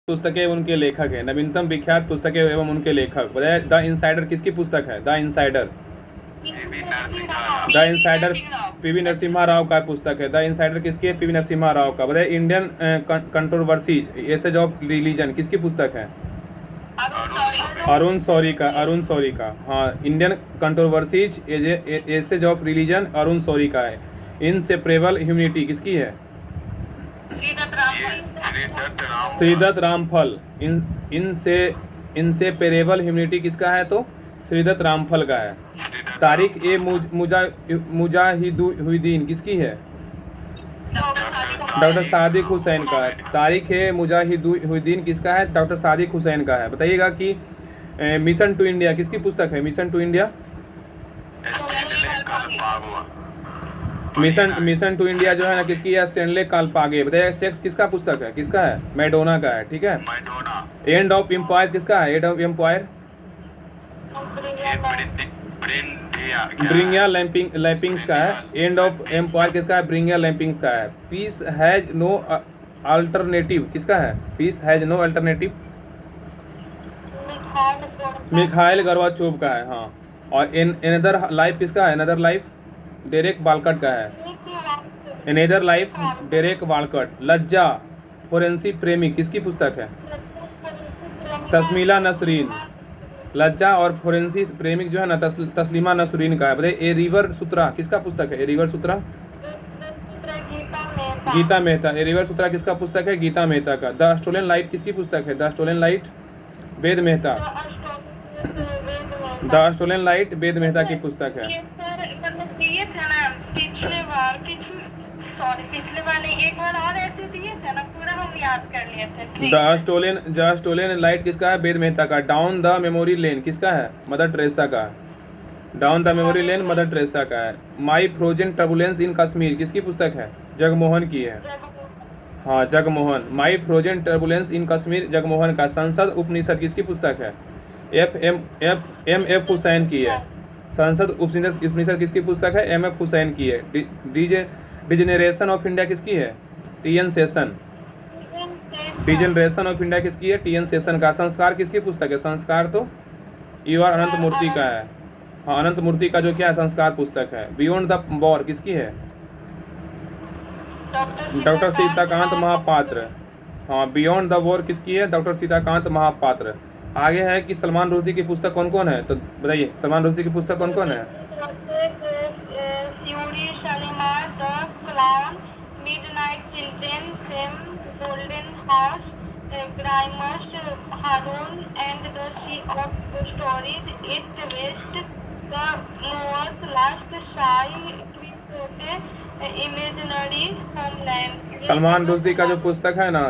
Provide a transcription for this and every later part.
पुस्तकें एवं उनके लेखक है। नवीनतम विख्यात पुस्तकें एवं उनके लेखक बताया। द इनसाइडर किसकी पुस्तक है? The insider PV Narasimha Rao का पुस्तक है। द इनसाइडर किसकी है? पीवी नरसिम्हा राव का। बताया Indian controversies essays of religion किसकी पुस्तक है? अरुण शौरी का। हाँ, Indian controversies essays of religion Arun Shourie का है। इनसेपरेबल ह्यूमैनिटी किसकी है? श्रीदत्त रामफल। इनसेपरेबल ह्यूमैनिटी किसका है? तो श्रीदत्त रामफल का है। तारिक ए मुजाहिदुद्दीन किसकी है? डॉक्टर सादिक हुसैन का है। तारिक ए मुजाहिदुद्दीन किसका है? डॉक्टर सादिक हुसैन का है। बताइएगा कि मिशन टू इंडिया किसकी पुस्तक है? Mission to India mission to India जो है ना किसकी है? स्टैनले कालपागे। बताइए सेक्स किसका पुस्तक है? किसका है? मैडोना का है। ठीक है। एंड ऑफ एम्पायर किसका है? एंड ऑफ एम्पायर ब्रिंगिया लैम्पिंग्स का है। एंड ऑफ एम्पायर किसका है? ब्रिंगिया लैम्पिंग्स का है। पीस हैज नो अल्टरनेटिव किसका है? Peace has no alternative Mikhail Gorbachev का है। हाँ, और अनदर लाइफ किसका है? अनदर लाइफ डेरेक वालकट का है। Another life Derek Walcott. Lajja forensic प्रेमिक किसकी पुस्तक है? तस्मीला नसरीन। लज्जा और फोरेंसिक प्रेमिक जो है ना तस्लीमा नसरीन का है। बताइए ए रिवर सूत्रा किसका पुस्तक है? A river Sutra Gita Mehta. A river Sutra किसका पुस्तक है? गीता मेहता का। द स्टोलन लाइट किसकी पुस्तक है? The stolen light Ved Mehta. The stolen light Ved Mehta की पुस्तक है। पिछले बार नहीं, एक बार और ऐसे दिए थे ना, पूरा हम याद कर लिए थे। द स्टोलन लाइट किसका है? वेद मेहता का। डाउन द मेमोरी लेन किसका है? मदर टेरेसा का। Down the memory lane Mother Teresa का है। My frozen turbulence in Kashmir किसकी पुस्तक है? जगमोहन की है। हाँ, Jagmohan. My frozen turbulence in Kashmir Jagmohan का। संसद उपनिषद किसकी पुस्तक है? एफ हुसैन की है। संसद उपनिषद किसकी पुस्तक है? एफ हुसैन की है। डिजेनरेशन ऑफ इंडिया किसकी है? TN. Seshan. Degeneration of India किसकी है? टी.एन. शेषन का। संस्कार किसकी पुस्तक है? संस्कार तो यू.आर. अनंत मूर्ति का है। हाँ, अनंत मूर्ति का जो क्या है? संस्कार पुस्तक है। बियॉन्ड द वॉर किसकी है? डॉक्टर सीताकांत महापात्र। हाँ, बियॉन्ड द वॉर किसकी है? डॉक्टर सीताकांत महापात्र। आगे है कि सलमान रुश्दी की पुस्तक कौन कौन है? तो बताइए सलमान रुश्दी की पुस्तक कौन कौन है? Shalimar, the clown, midnight children, shame, golden house, Grimus, Haroun and the sea of stories, east west, the moor's, last sigh, imaginary homeland. Salman Rushdie का जो पुस्तक है ना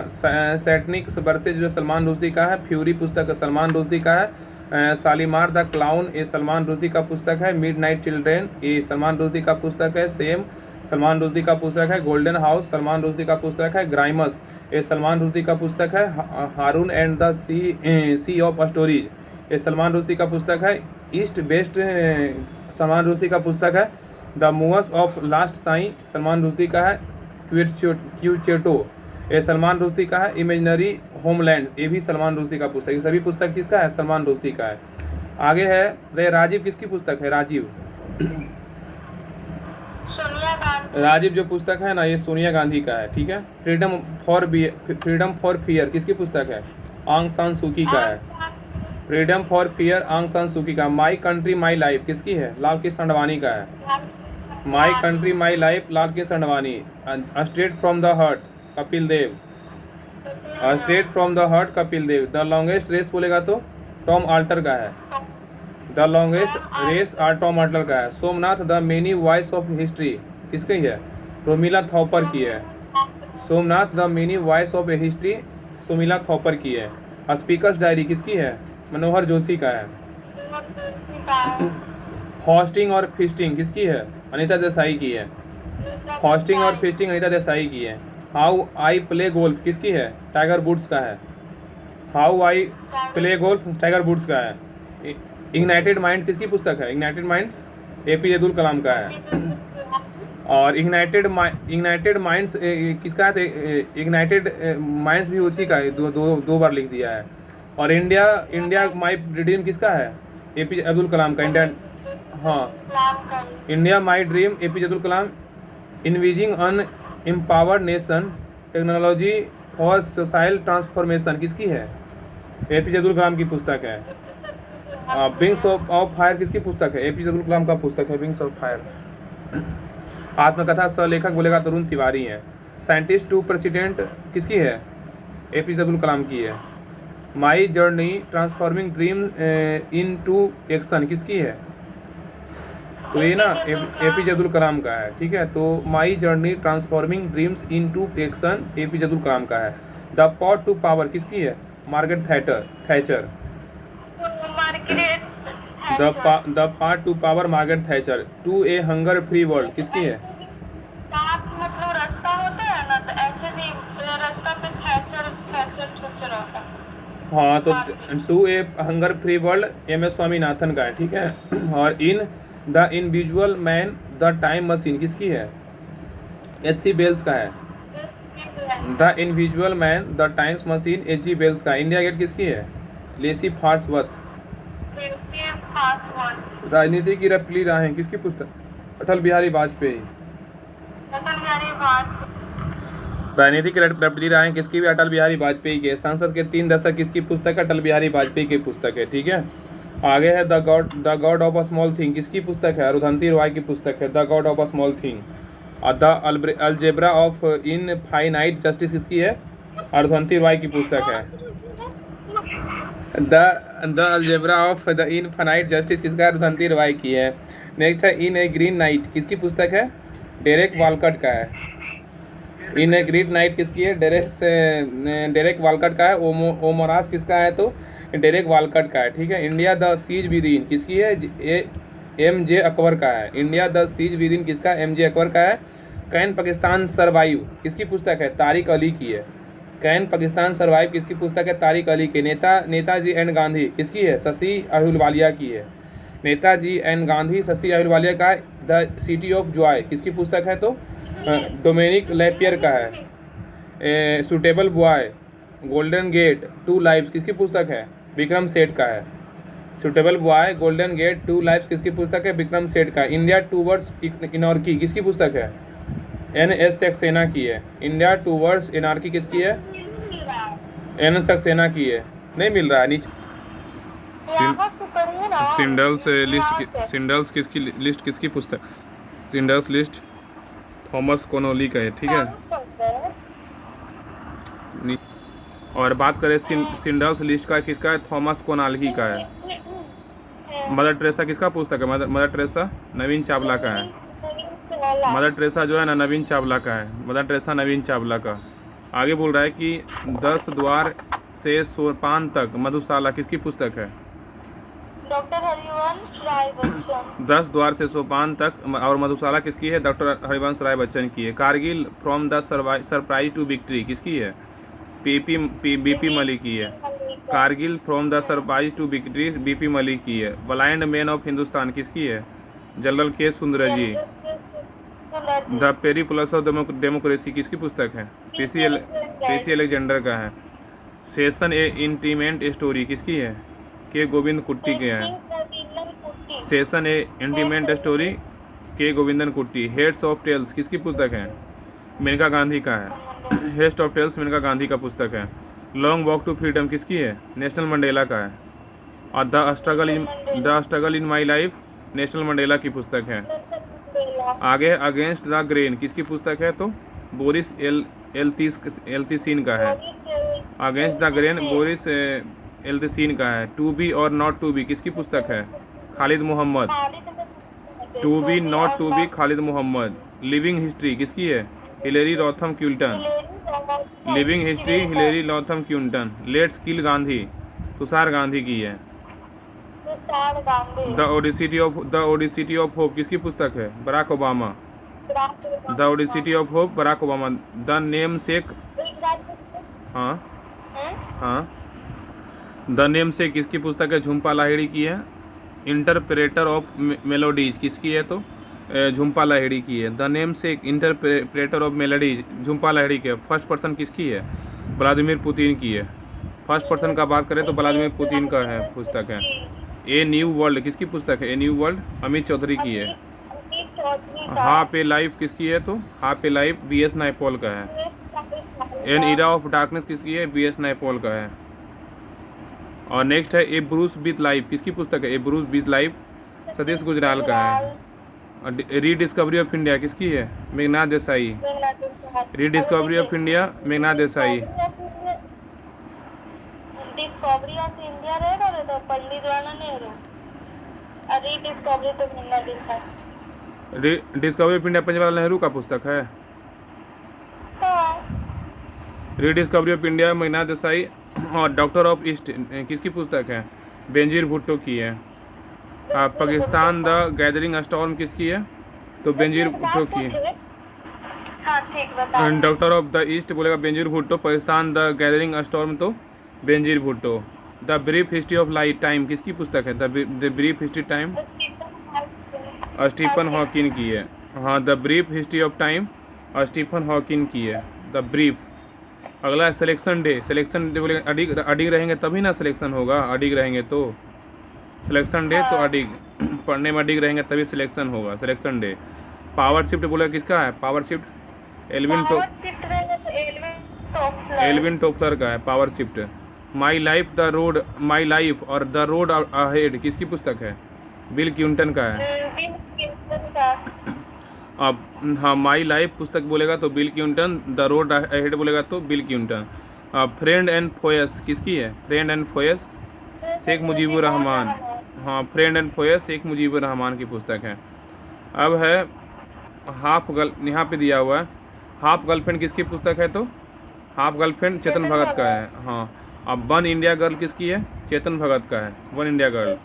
सैटनिक वर्सेज जो सलमान रुश्दी का है, फ्यूरी पुस्तक सलमान रुश्दी का है। शालीमार द क्लाउन ये सलमान रुश्दी का पुस्तक है। मिडनाइट चिल्ड्रन ये सलमान रुश्दी का पुस्तक है। सेम सलमान रुश्दी का पुस्तक है। गोल्डन हाउस सलमान रुश्दी का पुस्तक है। ग्राइमस ये सलमान रुश्दी का पुस्तक है। Haroun and the sea of stories ये सलमान रुश्दी का पुस्तक है। ईस्ट वेस्ट सलमान रुश्दी का पुस्तक है। The movers of last Sai Salman Rushdie का है। क्यूचेटो ये सलमान रुश्दी का है। इमेजिनरी होमलैंड ये भी सलमान रुश्दी का पुस्तक। ये सभी पुस्तक किसका है? सलमान रुश्दी का है। आगे है राजीव किसकी पुस्तक है? राजीव राजीव जो पुस्तक है ना ये सोनिया गांधी का है। ठीक है। फ्रीडम फॉर फियर किसकी पुस्तक है? आंग सान सूकी का है। फ्रीडम फॉर फियर आंग सान सूकी का। माई कंट्री माई लाइफ किसकी है? लाल कृष्ण आडवाणी का है। My country my life Lal Krishna Advani. Straight from the heart Kapil Dev. Straight from the heart Kapil Dev. The longest race बोलेगा तो टॉम आल्टर का है। द लॉन्गेस्ट रेस आर टॉम आल्टर का है। Somnath the many voice of history किसकी है? रोमिला थॉपर की है। Somnath the many voice of history Somila Thapar की है। स्पीकर्स डायरी किसकी है? मनोहर जोशी का है। फास्टिंग और फिस्टिंग किसकी है? अनीता देसाई की है। फास्टिंग और फिस्टिंग अनीता देसाई की है। हाउ आई प्ले गोल्फ किसकी है? टाइगर वुड्स का है। How I play golf Tiger Woods का है। इग्नाइटेड माइंड किसकी पुस्तक है? Ignited minds APJ Abdul Kalam का है। और इग्नाइटेड माइंड्स किसका है? इग्नाइटेड माइंड्स भी उसी का है, दो बार लिख दिया है। और इंडिया माई ड्रीम किसका है? एपीजे अब्दुल कलाम का। इंडिया, हाँ, India my dream APJ Abdul Kalam. Envisioning an empowered nation, technology for social transformation किसकी है? एपीजे अब्दुल कलाम की पुस्तक है। विंग्स ऑफ फायर किसकी पुस्तक है? एपीजे अब्दुल कलाम का पुस्तक है विंग्स ऑफ फायर। आत्मकथा सह-लेखक बोलेगा तरुण तिवारी है। साइंटिस्ट टू प्रेसिडेंट किसकी है? एपीजे अब्दुल कलाम की है। My journey transforming dream into action किसकी है? तो ये ना एपीजे अब्दुल कलाम का है, ठीक है। तो my journey transforming dreams into action APJ Abdul Kalam का है। द पॉट टू पावर किसकी है? Margaret Thatcher. The path to power Margaret Thatcher. To a hunger free world किसकी है? मतलब रास्ता होता है ना, तो ऐसे भी रास्ता पे थैचर होता है। हाँ, तो to a hunger free world MS. Swaminathan का है, ठीक है। और in the individual man the time machine किसकी है? एच.सी. बेल्स का है। The individual man the times machine HG. Wells का। इंडिया गेट किसकी है? लेसी फार्सवर्थ। राजनीति की रपली राहें किसकी पुस्तक? अटल बिहारी वाजपेयी। राजनीति की रपली राहें किसकी भी? अटल बिहारी वाजपेयी के। संसद के 3 दशक किसकी पुस्तक है? अटल बिहारी वाजपेयी की पुस्तक है, ठीक है। आगे है the god of a small thing किसकी पुस्तक है? अरुंधति रॉय की पुस्तक है the god of a small thing. और the algebra of infinite justice किसकी है? अरुंधति रॉय की पुस्तक है। The algebra of the infinite justice किसका? अरुंधति रॉय की है। नेक्स्ट है इन ए ग्रीन नाइट किसकी पुस्तक है? डेरेक वालकट का है। इन ए ग्रीन नाइट किसकी है? डेरेक वालकट का है। ओमोरास किसका है? तो डेरेक वालकट का है, ठीक है। India the siege within किसकी है? एम.जे. अकबर का है। India the siege within किसका? एम.जे. अकबर का है। कैन पाकिस्तान सर्वाइव किसकी पुस्तक है? तारिक अली की है। कैन पाकिस्तान सर्वाइव किसकी पुस्तक है? तारिक अली की। नेताजी एंड गांधी किसकी है? शशि अहलुवालिया की है। नेताजी एंड गांधी शशि अहलुवालिया का है। द सिटी ऑफ जॉय किसकी पुस्तक है? तो डोमिनिक लेपियर का है। Suitable boy, golden gate, two lives किसकी पुस्तक है? विक्रम सेठ का है। Suitable boy, golden gate, two lives किसकी पुस्तक है? विक्रम सेठ का। इंडिया टूवर्ड्स इनॉर्की किसकी पुस्तक है? एन.एस. सक्सेना की है। इंडिया टूवर्ड्स इनॉर्की किसकी है? एन सक्सेना की है। नहीं मिल रहा है नीचे। सिंडल्स किसकी लिस्ट किसकी पुस्तक? सिंडल्स लिस्ट थॉमस कॉनोली का है, ठीक है। और बात करें सिंडल्स लिस्ट का किसका है? थॉमस कोनाल्ही का है। मदर टेरेसा किसका पुस्तक है? मदर टेरेसा नवीन चावला का है। मदर टेरेसा जो है ना नवीन चावला का है। मदर टेरेसा नवीन चावला का। आगे बोल रहा है कि 10 द्वार से सोपान तक मधुशाला किसकी पुस्तक है? डॉक्टर हरिवंश राय बच्चन। 10 द्वार से सोपान तक और मधुशाला किसकी है? डॉक्टर हरिवंश राय बच्चन की है। Kargil from the surprise to victory किसकी है? बीपी मलिक की है। Kargil from the surprise to victory BP Malik की है। ब्लाइंड मैन ऑफ हिंदुस्तान किसकी है? जनरल के Sundarji. The Periplus of democracy किसकी पुस्तक है? पीसी एलेक्जेंडर का है। सेशन ए इंटीमेंट स्टोरी किसकी है? के गोविंद कुट्टी के हैं। सेशन ए इंटीमेंट स्टोरी के गोविंदन कुट्टी। हेड्स ऑफ टेल्स किसकी पुस्तक है? मेनका गांधी का है। Heads of tails Menaka Gandhi का पुस्तक है। लॉन्ग वॉक टू फ्रीडम किसकी है? नेशनल मंडेला का है। और the struggle in my life national Mandela की पुस्तक है। आगे अगेंस्ट द ग्रेन किसकी पुस्तक है? तो बोरिस एल्तिसीन का है। Against the grain Boris Yeltsin का है। टू बी और नॉट टू बी किसकी पुस्तक है? Khalid Mohammad. To be not to be Khalid Mohammad. Living history किसकी है? Hillary Rodham Clinton. Living history Hillary Rodham Clinton. Let's kill Gandhi Tushar Gandhi की है। द ओडिसिटी ऑफ होप किसकी पुस्तक है? Barack Obama. The audacity of hope Barack Obama. The namesake हाँ the name सेक किसकी पुस्तक है? झुम्पा लाहिड़ी की है। इंटरप्रेटर ऑफ मेलोडीज किसकी है? तो झुम्पा लाहिड़ी की है। द नेम से interpreter of melody Jhumpa Lahiri के फर्स्ट पर्सन किसकी है? व्लादिमीर पुतिन की है। फर्स्ट पर्सन का बात करें तो व्लादिमीर पुतिन का है पुस्तक है। ए न्यू वर्ल्ड किसकी पुस्तक है? A new world Amit Chaudhuri की है। अमित चौधरी का हाफ ए लाइफ किसकी है? तो हाफ ए लाइफ BS नायपॉल का है। एन इरा ऑफ डार्कनेस किसकी है? BS नायपॉल का है। और नेक्स्ट है ए ब्रूस विथ लाइफ किसकी पुस्तक है? A brush with life Satish Gujral का है। रीडिस्कवरी ऑफ इंडिया किसकी है? Meghnad Desai. Rediscovery of India Meghnad Desai. Discovery of India रहेगा तो पंडित जवाहरलाल नेहरू। रीडिस्कवरी तो Meghnad Desai. Discovery of India Pandit Nehru का पुस्तक है। हाँ rediscovery of India Meghnad Desai. और डॉक्टर ऑफ ईस्ट किसकी पुस्तक है? बेंजीर भुट्टो की है। पाकिस्तान द गैदरिंग स्टॉर्म किसकी है? तो बेंजीर भुट्टो की है। हाँ ठीक बता। डॉक्टर ऑफ द ईस्ट बोलेगा Benazir Bhutto. Pakistan the gathering storm तो Benazir Bhutto. The brief history of life time किसकी पुस्तक है? The brief history time Stephen Hawking की है। हाँ the brief history of time Stephen Hawking की है। The brief. अगला है सिलेक्शन डे। सिलेक्शन डे बोलेगा अडिग अडिग रहेंगे तभी ना सिलेक्शन होगा। अडिग रहेंगे तो सिलेक्शन डे तो अडिग पढ़ने में अडिग रहेंगे तभी सिलेक्शन होगा। Selection day. पावर शिफ्ट बोलेगा किसका है? पावर शिफ्ट एल्विन टोपलर का है। Power shift. My life the road my life और द रोड अहेड किसकी पुस्तक है? बिल क्लिंटन का है। अब हाँ माई लाइफ पुस्तक बोलेगा तो Bill Clinton. The road ahead बोलेगा तो Bill Clinton. Friend and foes किसकी है? Friend and foes Sheikh Mujibur Rahman. हाँ friend and foes Sheikh Mujibur Rahman की पुस्तक है। अब है हाफ गर्ल यहाँ पे दिया हुआ है। हाफ गर्लफ्रेंड किसकी पुस्तक है? तो हाफ गर्लफ्रेंड चेतन भगत का है। हाँ अब वन इंडिया गर्ल किसकी है? चेतन भगत का है। One India girl.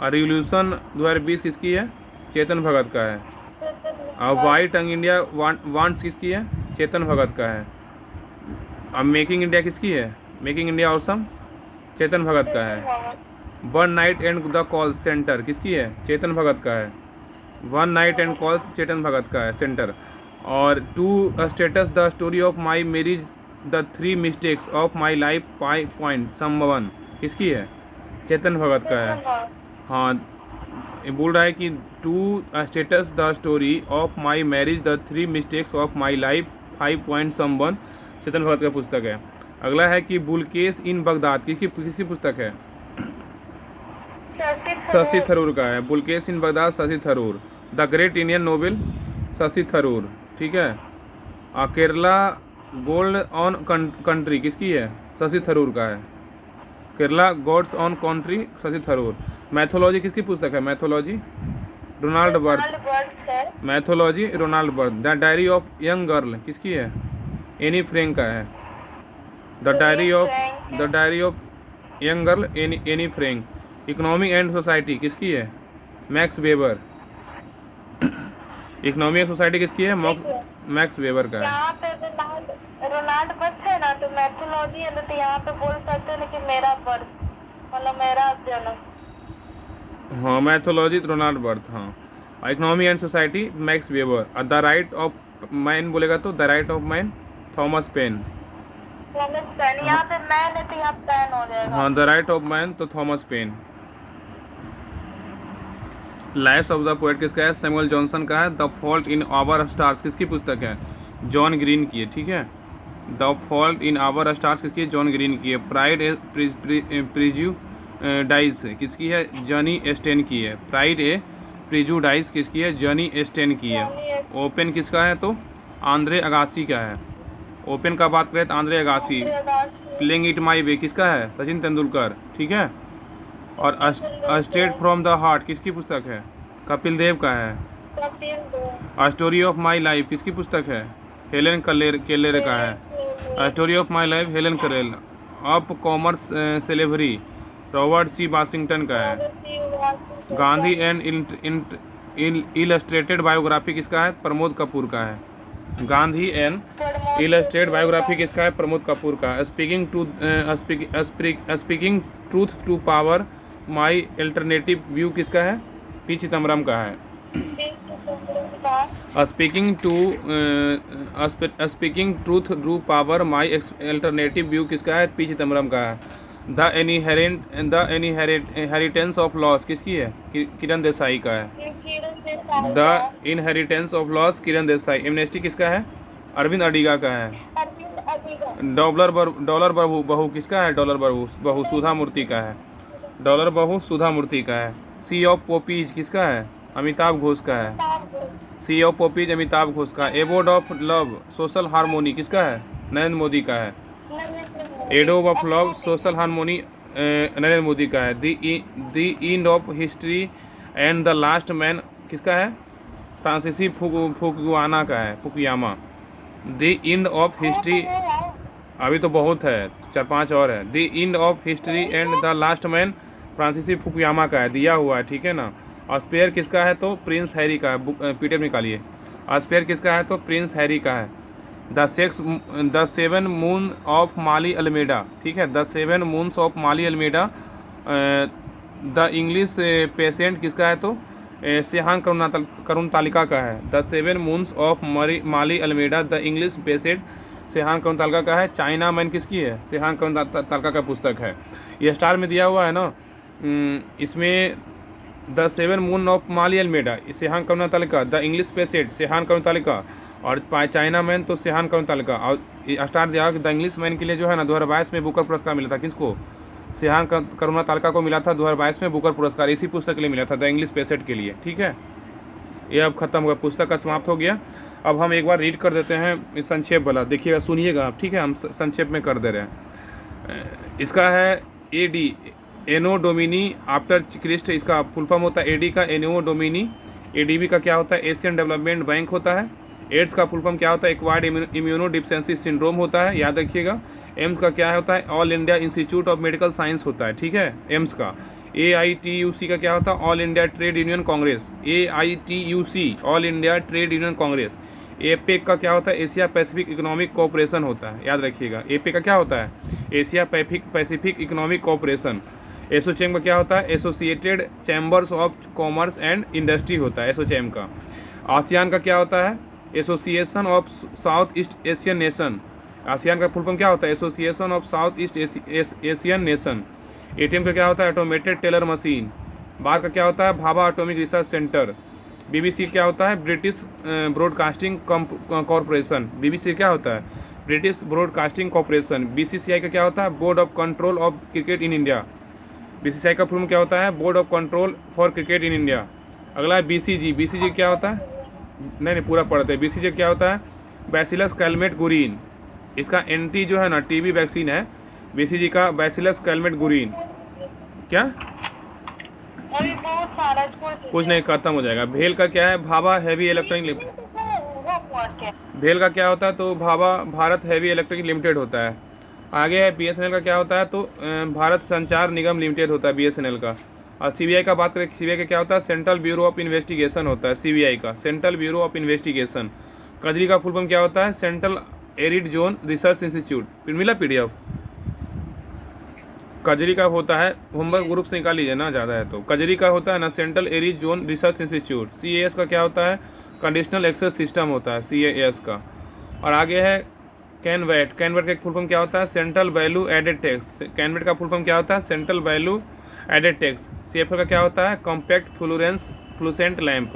और रिवोल्यूशन 2020 किसकी है? चेतन भगत का है। अब वाइट अंग इंडिया वांट्स किसकी है? चेतन भगत का है। अब मेकिंग इंडिया किसकी है? Making India awesome Chetan Bhagat का है। One night and the call centre किसकी है? चेतन भगत का है। One night and calls Chetan Bhagat का है सेंटर। और two states the story of my marriage the 3 mistakes of my life 5 point someone किसकी है? चेतन भगत का है। हाँ ये बोल रहा है कि two states the story of my marriage the 3 mistakes of my life 5 point someone Chetan Bhagat का पुस्तक है। अगला है कि बुलकेश इन बगदाद किसकी पुस्तक है? शशि थरूर का है। Bookless in Baghdad Shashi Tharoor. The great Indian novel Shashi Tharoor. ठीक है। केरला गोल्ड ऑन कंट्री किसकी है? शशि थरूर का है। Kerala God's own country Shashi Tharoor. Mythology किसकी पुस्तक है? Mythology Ronald Barthes. Mythology Ronald Barthes. The diary of young girl किसकी है? एनी फ्रैंक का है। The diary of young girl Anne Frank. Economy and society किसकी है? Max Weber. Economy and society किसकी है? मैक्स वेबर का है। यहाँ पे रोनाल्ड बर्थ है ना तो मैथोलॉजी है तो यहाँ पे बोल सकते हैं कि मेरा बर्थ मतलब मेरा जन्म। हाँ मैथोलॉजी रोनाल्ड बर्थ। हाँ economy and society max weber. The right of man बोलेगा तो the right of man Thomas pen. यहाँ पे मैन है तो यहाँ पेन हो जाएगा। हाँ द राइट ऑफ मैन तो Thomas Paine. Lives of the poet किसका है? सैमुअल जॉनसन का है। The fault in our stars किसकी पुस्तक है? जॉन ग्रीन की है। ठीक है। The fault in our stars किसकी है? जॉन ग्रीन की है। प्राइड ए प्रिजुडाइज किसकी है? जॉनी एस्टेन की है। प्राइड ए प्रिजुडाइज किसकी है? जॉनी एस्टेन की है। ओपन किसका है? तो आंद्रे अगासी का है। ओपन का बात करें तो Andre Agassi. Playing it my way किसका है? सचिन तेंदुलकर। ठीक है। और स्ट्रेट फ्रॉम द हार्ट किसकी पुस्तक है? कपिल देव का है। A story of my life किसकी पुस्तक है? हेलेन केलर का है। Story of my life Helen Keller. Of commerce slavery Robert C Washington का है। गांधी एंड इलस्ट्रेटेड बायोग्राफी किसका है? प्रमोद कपूर का है। गांधी एंड इलस्ट्रेटेड बायोग्राफी किसका है? प्रमोद कपूर का। Speaking truth to power my alternative view किसका है? पी चिदम्बरम का है। Speaking truth through power my alternative view किसका है? पी चिदम्बरम का है। द इनहेरिटेंस ऑफ लॉस किसकी है? किरण देसाई का है। The inheritance of loss Kiran Desai. Amnesty किसका है? अरविंद अडिगा का है। डॉलर बहू किसका है? डॉलर बहू सुधा मूर्ति का है। डॉलर बहू सुधा मूर्ति का है। सी ऑफ पॉपीज किसका है? अमिताभ घोष का है। सी ऑफ पॉपीज अमिताभ घोष का। Abode of love social harmony किसका है? नरेंद्र मोदी का है। Adobe of love social harmony Narendra Modi का है। The end of history and the last man किसका है? फ्रांसीसी फुकुयामा का है। Fukuyama. The end of history अभी तो बहुत है, 4-5 और है। The end of history and the last man फ्रांसीसी फुकुयामा का है, दिया हुआ है, ठीक है ना। स्पेयर किसका है? तो प्रिंस हैरी का है। पीडीएफ निकालिए। स्पेयर किसका है? तो प्रिंस हैरी का है। The seven moon of Maali Almeida, ठीक है। The seven moons of Maali Almeida. The English patient किसका है? तो सेहान करुणतालिका का है। The seven moons of Maali Almeida the English patient Shehan Karunatilaka का है। चाइना मैन किसकी है? सेहान करुणतालिका का पुस्तक है। ये स्टार में दिया हुआ है ना, इसमें the seven moon of Maali Almeida Shehan Karunatilaka, the English patient Shehan Karunatilaka, और चाइना मैन तो सेहान करुणतालिका। और स्टार दिया कि द इंग्लिश मैन के लिए जो है ना 2022 में बुकर पुरस्कार मिला था। किसको? सेहान करुणतालिका को मिला था 2022 में बुकर पुरस्कार, इसी पुस्तक के लिए मिला था, द इंग्लिश पेशेंट के लिए, ठीक है। ये अब खत्म हुआ, पुस्तक का समाप्त हो गया। अब हम एक बार रीड कर देते हैं संक्षेप वाला, देखिएगा, सुनिएगा आप, ठीक है। हम संक्षेप में कर दे रहे हैं। इसका है एडी एनो डोमिनी आफ्टर क्रिस्ट, इसका फुल फॉर्म होता है एडी का एनो डोमिनी। एडीबी का क्या होता है? एशियन डेवलपमेंट बैंक होता है। एड्स का फुल फॉर्म क्या होता है? एक्वायर्ड इम्यूनो डिफिशिएंसी सिंड्रोम होता है, याद रखिएगा। एम्स का क्या होता है? All India institute of medical science होता है, ठीक है, एम्स का। AITUC का क्या होता है? All India trade union Congress. AITUC all India trade union Congress. APEC का क्या होता है? एशिया पैसिफिक इकोनॉमिक कोऑपरेशन होता है, याद रखिएगा। एपेक का क्या होता है? Asia Pacific economic cooperation. ASSOCHAM का क्या होता है? Associated chambers of commerce and industry होता है, एसोचैम का। आसियान का क्या होता है? Association of south east Asian nation. ASEAN का फुल फॉर्म क्या होता है? Association of south east Asian nation. ATM का क्या होता है? Automated teller machine. बार का क्या होता है? Bhabha atomic research centre. BBC क्या होता है? British broadcasting corporation. बीबीसी क्या होता है? British broadcasting corporation. बीसीसीआई का क्या होता है? Board of control of cricket in India. BCCI का फुल क्या होता है? Board of control for cricket in India. अगला है बीसीजी। बीसीजी क्या होता है? नहीं पूरा पढ़ते हैं। बीसीजी क्या होता है? Bacillus Calmette गुरीन। इसका एंटी जो है ना टीबी वैक्सीन है, बीसीजी का बैसिलस कैलमेट गुरीन। क्या? अभी बहुत सारा कुछ नहीं, खत्म हो जाएगा। भेल का क्या है? Bhabha heavy electronic. भेल का क्या होता है? तो Bhabha Bharat heavy electric limited होता है। आगे है बीएसएनएल का क्या होता है? तो भारत संचार निगम लिमिटेड होता है बीएसएनएल का। और सीबीआई का बात करें, सीबीआई का क्या होता है? सेंट्रल ब्यूरो ऑफ इन्वेस्टिगेशन होता है सीबीआई का, सेंट्रल ब्यूरो ऑफ इन्वेस्टिगेशन। कजरी का फुल फॉर्म क्या होता है? Central arid zone research institute. फिर मिला पीडीएफ। कजरी का होता है, होमवर्क ग्रुप से निकाल लीजिए ना, ज़्यादा है तो। कजरी का होता है ना central arid zone research institute. CAS का क्या होता है? कंडीशनल एक्सेस सिस्टम होता है सीएएस का। और आगे है कैनवेट। कैनवेट का फुल फॉर्म क्या होता है? Central value added tax. CENVAT का फुल फॉर्म क्या होता है? Central value added tax. CFL का क्या होता है? Compact fluorescent lamp.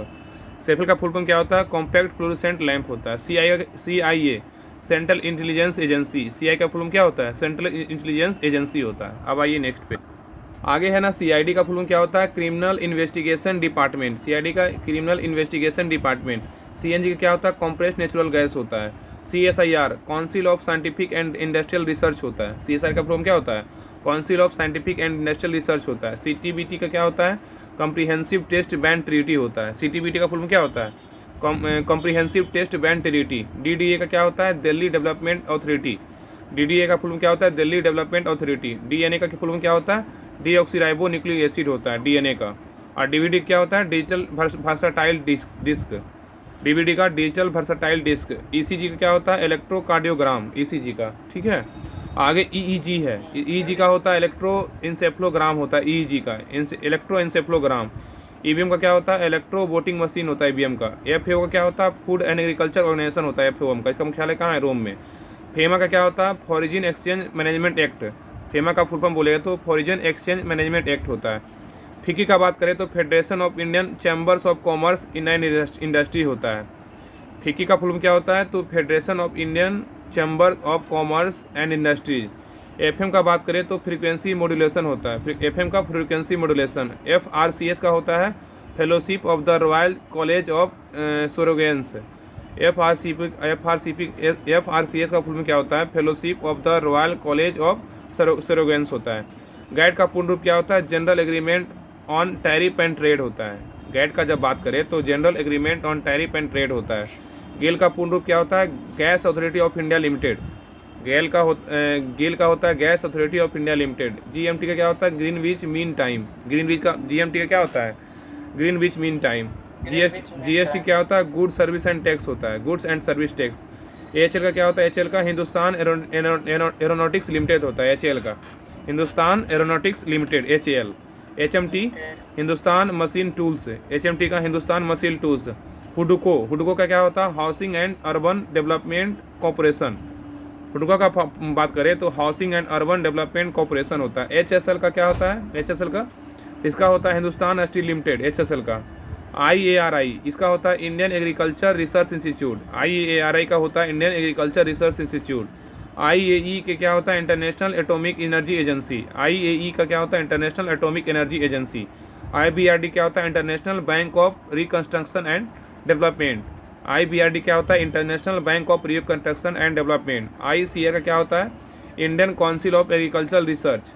सीएफएल का फुल फॉर्म क्या होता है? कॉम्पैक्ट फ्लोरेसेंट लैंप होता है। CIA central intelligence agency. CI का फुल फॉर्म क्या होता है? सेंट्रल इंटेलिजेंस एजेंसी होता है। अब आइए नेक्स्ट पे। आगे है ना सीआईडी का फुल फॉर्म क्या होता है? Criminal investigation department. सीआईडी का क्रिमिनल इन्वेस्टिगेशन डिपार्टमेंट। सीएनजी का क्या होता है? कॉम्प्रेस्ड नेचुरल गैस होता है। CSIR council of scientific and industrial research होता है। CSIR का फुल फॉर्म क्या होता है? Council of scientific and industrial research होता है। CTBT का क्या होता है? कॉम्प्रिहेंसिव टेस्ट बैंड ट्रीटी होता है। CTBT का फुल फॉर्म क्या होता है? Comprehensive test band treaty. DDA का क्या होता है? Delhi development authority. DDA का फुल फॉर्म क्या होता है? Delhi development authority. DNA का फुल फॉर्म क्या होता है? डीऑक्सीराइबो न्यूक्लिक एसिड होता है DNA का। और DVD क्या होता है? Digital versatile disc. DVD का डिजिटल वर्सटाइल डिस्क। ECG का क्या होता है? इलेक्ट्रोकार्डियोग्राम ECG का, ठीक है। आगे EEG है। EEG का होता है इलेक्ट्रो इंसेफ्लोग्राम होता है EEG का, इलेक्ट्रो इंसेफ्लोग्राम। ईवीएम का क्या होता है? इलेक्ट्रो वोटिंग मशीन होता है ईवीएम का। एफएओ का क्या होता है? फूड एंड एग्रीकल्चर ऑर्गेनाइजेशन होता है एफएओ का, इसका मुख्यालय कहाँ है? रोम में। फेमा का क्या होता है? Foreign exchange management act. FEMA का फुल फॉर्म बोलेगा तो फॉरेन एक्सचेंज मैनेजमेंट एक्ट होता है। फिकी का बात करें तो federation of Indian chambers of commerce in and industry होता है। फिकी का फुल फॉर्म क्या होता है? तो federation of Indian chamber of commerce and industries. FM का बात करें तो फ्रीक्वेंसी मॉड्यूलेशन होता है। एफएम का फ्रीक्वेंसी मॉड्यूलेशन। एफआरसीएस का होता है fellowship of the royal college of surgeons. FRCS का फुल फॉर्म क्या होता है? Fellowship of the royal college of surgeons होता है। गाइड का पूर्ण रूप क्या होता है? General agreement on tariff and trade होता है। गाइड का जब बात करें तो general agreement on tariff and trade होता है। गेल का पूर्ण रूप क्या होता है? Gas authority of India limited. GAIL का होता है gas authority of India limited. GMT का क्या होता है? Greenwich mean time. ग्रीनविच का जीएमटी का क्या होता है? Greenwich mean time. जीएसटी क्या होता है? गुड सर्विस एंड टैक्स होता है, goods and service tax. HL का क्या होता है? एचएल का हिंदुस्तान एरोनॉटिक्स लिमिटेड होता है। एचएल का Hindustan aeronautics limited HAL. HMT Hindustan machine tools. HMT का हिंदुस्तान मशीन टूल्स। हुडको का क्या होता है? Housing and urban development corporation. हुडको का बात करें तो housing and urban development corporation होता है। एचएसएल का क्या होता है? एचएसएल का इसका होता है हिंदुस्तान स्टील लिमिटेड। एचएसएल का आईएआरआई इसका होता है Indian agriculture research institute. IARI का होता है Indian agriculture research institute. IAE के क्या होता है? International atomic energy agency. IAE का क्या होता है? International atomic energy agency. IBRD क्या होता है? International bank of reconstruction and development. IBRD क्या होता है? International bank of reconstruction and development. ICAR का क्या होता है? Indian council of agricultural research.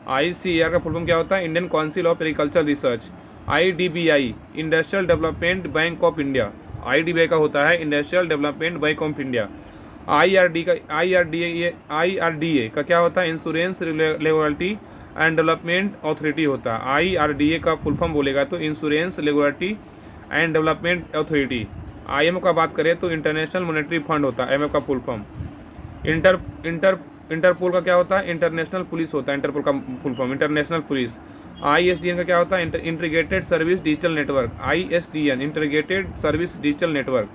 ICAR का फुल फॉर्म क्या होता है? Indian council of agricultural research. IDBI industrial development bank of India. IDBI का होता है industrial development bank of India. IRDA का क्या होता है? Insurance regulatory and development authority होता है। आईआरडीए का फुल फॉर्म बोलेगा तो insurance regulatory and development authority. IMF का बात करें तो इंटरनेशनल मॉनेटरी फंड होता है आईएमएफ का फुल फॉर्म। इंटरपोल का क्या होता है? इंटरनेशनल पुलिस होता है इंटरपोल का full form, international police. ISDN का क्या होता है? Integrated service digital network. ISDN integrated service digital network.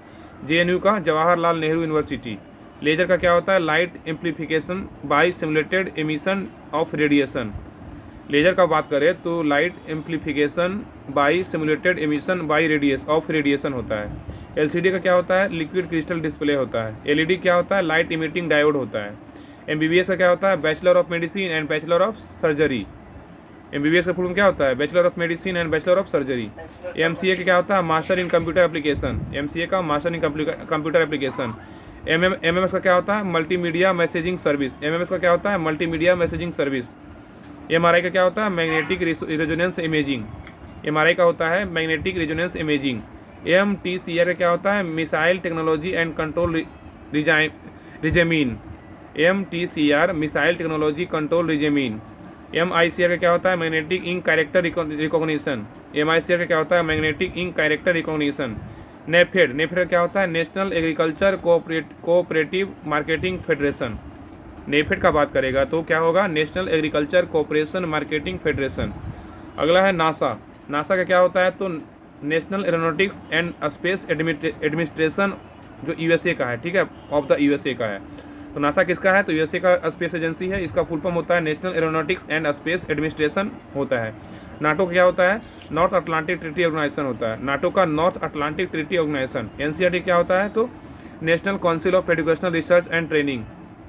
JNU का जवाहरलाल नेहरू यूनिवर्सिटी। लेजर का क्या होता है? Light amplification by simulated emission of radiation. Laser का बात करें तो light amplification by simulated emission by radiation होता है। एलसीडी का क्या होता है? लिक्विड क्रिस्टल डिस्प्ले होता है। एलईडी क्या होता है? लाइट इमिटिंग डायोड होता है। एमबीबीएस का क्या होता है? Bachelor of medicine and bachelor of surgery. MBBS का फुल फॉर्म क्या होता है? Bachelor of medicine and bachelor of surgery. MCA का क्या होता है? Master in computer application. MCA का master in computer application. MMS का क्या होता है? Multimedia messaging service. एमएमएस का क्या होता है? Multimedia messaging service. एमआरआई का क्या होता है? Magnetic resonance imaging. एमआरआई का होता है मैग्नेटिक रेजोनेंस इमेजिंग। एमटीसीआर का क्या होता है? Missile technology and control regime. MTCR missile technology control regime. MICR का क्या होता है? Magnetic ink character recognition. MICR का क्या होता है? Magnetic ink character recognition. NAFED का क्या होता है? National agriculture cooperative marketing federation. NAFED का बात करेगा तो क्या होगा? National agriculture cooperation marketing federation. अगला है नासा। नासा का क्या होता है? तो national aeronautics and space administration, जो यूएसए का है, ठीक है, ऑफ द यूएसए का है। तो नासा किसका है? तो यूएसए का स्पेस एजेंसी है। इसका फुल फॉर्म होता है national aeronautics and space administration होता है। नाटो क्या होता है? नॉर्थ अटलांटिक ट्रीटी ऑर्गेनाइजेशन होता है। नाटो का north Atlantic treaty organisation. NCERT क्या होता है? तो national council of educational research and training.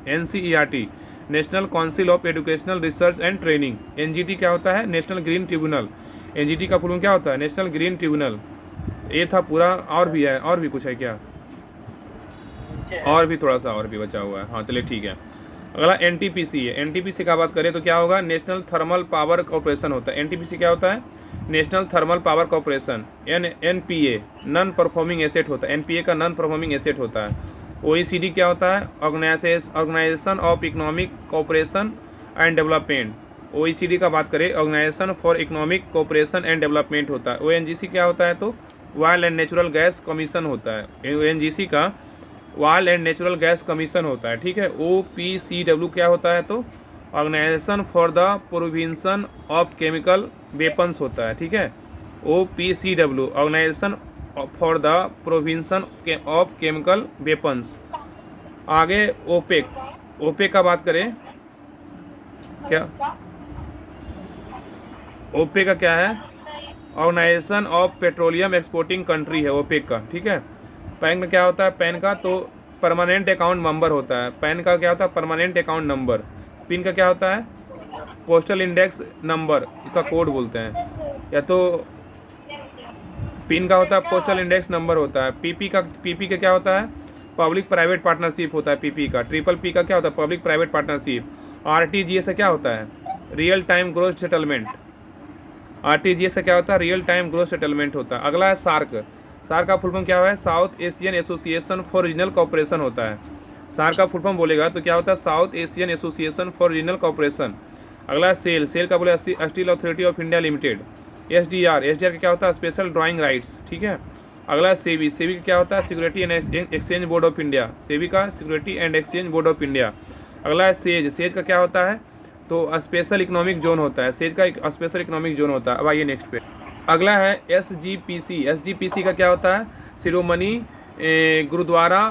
NCERT national council of educational research and training. NGT क्या होता है? National green tribunal. एनजीटी का फुल फॉर्म क्या होता है? National green tribunal. ये था पूरा, और भी है, और भी कुछ है क्या? और भी थोड़ा सा और भी बचा हुआ है। हाँ चलिए ठीक है। अगला एनटीपीसी है। एनटीपीसी का बात करें तो क्या होगा? नेशनल थर्मल पावर कॉर्पोरेशन होता है। एनटीपीसी क्या होता है? National thermal power corporation. NPA non performing asset होता है। एनपीए का नॉन परफॉर्मिंग एसेट होता है। ओईसीडी क्या होता है? Organisation of economic cooperation and development. OECD का बात करें, organisation for economic cooperation and development होता है। ओएनजीसी क्या होता है? तो oil and natural gas commission होता है। ओएनजीसी का oil and natural gas commission होता है, ठीक है। ओपीसीडब्ल्यू क्या होता है? तो organisation for the prevention of chemical weapons होता है, ठीक है। OPCW, organisation for the prevention of chemical weapons. आगे ओपेक, ओपेक का बात करें क्या, ओपेक का क्या है, organisation of petroleum exporting country है ओपेक का, ठीक है। पैन का क्या होता है, पैन का तो परमानेंट अकाउंट नंबर होता है, पैन का क्या होता है, परमानेंट अकाउंट नंबर। पिन का क्या होता है, पोस्टल इंडेक्स नंबर, इसका कोड बोलते हैं, या तो पिन का होता है पोस्टल इंडेक्स नंबर होता है। पीपी का क्या होता है, पब्लिक प्राइवेट पार्टनरशिप होता है पीपी का। ट्रिपल पी का क्या होता है, पब्लिक प्राइवेट पार्टनरशिप। आरटीजीएस से क्या होता है, real time growth settlement. RTGS से क्या होता है, रियल टाइम ग्रोथ सेटलमेंट होता है। अगला है सार्क, सार्क का फुल फॉर्म क्या है, south Asian association for regional cooperation होता है। सार्क का फुल फॉर्म बोलेगा तो क्या होता है, south Asian association for regional cooperation. अगला है सेल, सेल का बोले steel authority of India limited. SDR, SDR का क्या होता है, स्पेशल ड्राइंग राइट्स, ठीक है। अगला है सेबी, सेबी का क्या होता है, security and exchange board of India, SEBI का security and exchange board of India. अगला है सेज, सेज का क्या होता है, तो स्पेशल इकोनॉमिक जोन होता है, सेज का एक स्पेशल इकोनॉमिक जोन होता है। अब आइए नेक्स्ट पे, अगला है एसजीपीसी, एसजीपीसी का क्या होता है, शिरोमणि गुरुद्वारा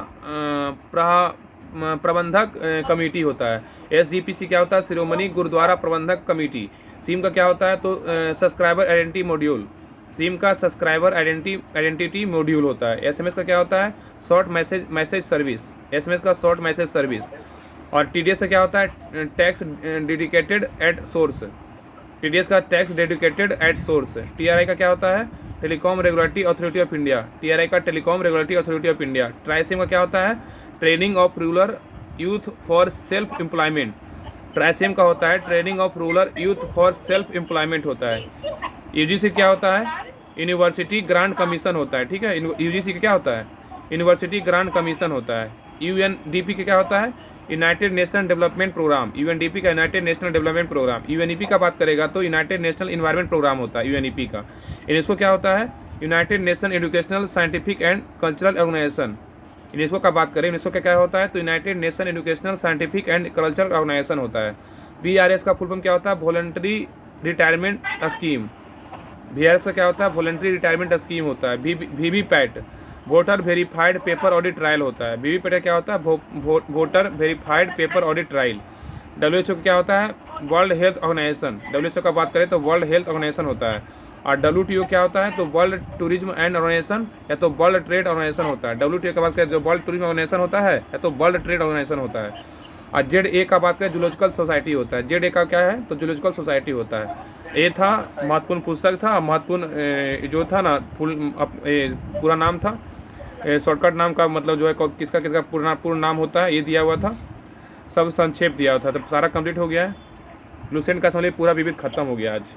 प्रबंधक कमेटी होता है। एसजीपीसी क्या होता है, शिरोमणि गुरुद्वारा प्रबंधक कमेटी। सिम का क्या होता है, तो सब्सक्राइबर आइडेंटिटी मॉड्यूल, सिम का सब्सक्राइबर आइडेंटिटी मॉड्यूल होता है। एसएमएस का क्या होता है, शॉर्ट मैसेज सर्विस, एसएमएस का शॉर्ट मैसेज सर्विस। और टीडीएस का क्या होता है, tax dedicated at source, TDS का tax dedicated at source. TRI का क्या होता है, telecom regulatory authority of India, TRI का telecom regulatory authority of India. TRYSEM का क्या होता है, training of rural youth for self employment, ट्राइसिम का होता है training of rural youth for self employment होता है। यूजीसी क्या होता है, यूनिवर्सिटी ग्रांट कमीशन होता है, ठीक है। यूजीसी का क्या होता है, यूनिवर्सिटी ग्रांट कमीशन होता है। यूएनडीपी का क्या होता है, United nation development programme, UNDP का united national development programme. UNEP का बात करेगा तो यूनाइटेड नेशनल इन्वायरमेंट प्रोग्राम होता है यूएनईपी का। यूनेस्को क्या होता है, United Nation educational scientific and cultural organisation. UNESCO का बात करें, यूनेस्को का क्या होता है, तो United Nation educational scientific and cultural organisation होता है। वीआरएस का फुल फॉर्म क्या होता है, वॉलंटरी रिटायरमेंट स्कीम। वीआरएस का क्या होता है, वॉलंटरी रिटायरमेंट स्कीम होता है। VVPAT, voter verified paper audit trial होता है। वीवीपैट का क्या होता है, voter verified paper audit trial. WHO का क्या होता है, वर्ल्ड हेल्थ ऑर्गेनाइजेशन, डब्ल्यूएचओ का बात करें तो वर्ल्ड हेल्थ ऑर्गेनाइजेशन होता है। और डब्ल्यूटीओ क्या होता है, तो वर्ल्ड टूरिज्म एंड ऑर्गेनाइजेशन या तो वर्ल्ड ट्रेड ऑर्गेनाइजेशन होता है। डब्ल्यूटीओ का बात करें तो वर्ल्ड टूरिज्म ऑर्गेनाइजेशन होता है या तो वर्ल्ड ट्रेड ऑर्गेनाइजेशन होता है। और जेड ए का बात करें जूलॉजिकल सोसाइटी होता है। जेड ए का क्या है, तो जूलॉजिकल सोसाइटी होता है। ए था महत्वपूर्ण पुस्तक था, महत्वपूर्ण जो था ना पूरा नाम था, शॉर्टकट नाम का मतलब जो है किसका किसका पूर्ण नाम होता है ये दिया हुआ था, सब संक्षेप दिया हुआ था। तो सारा कंप्लीट हो गया है। लुसेंट का समझ पूरा विविध खत्म हो गया आज।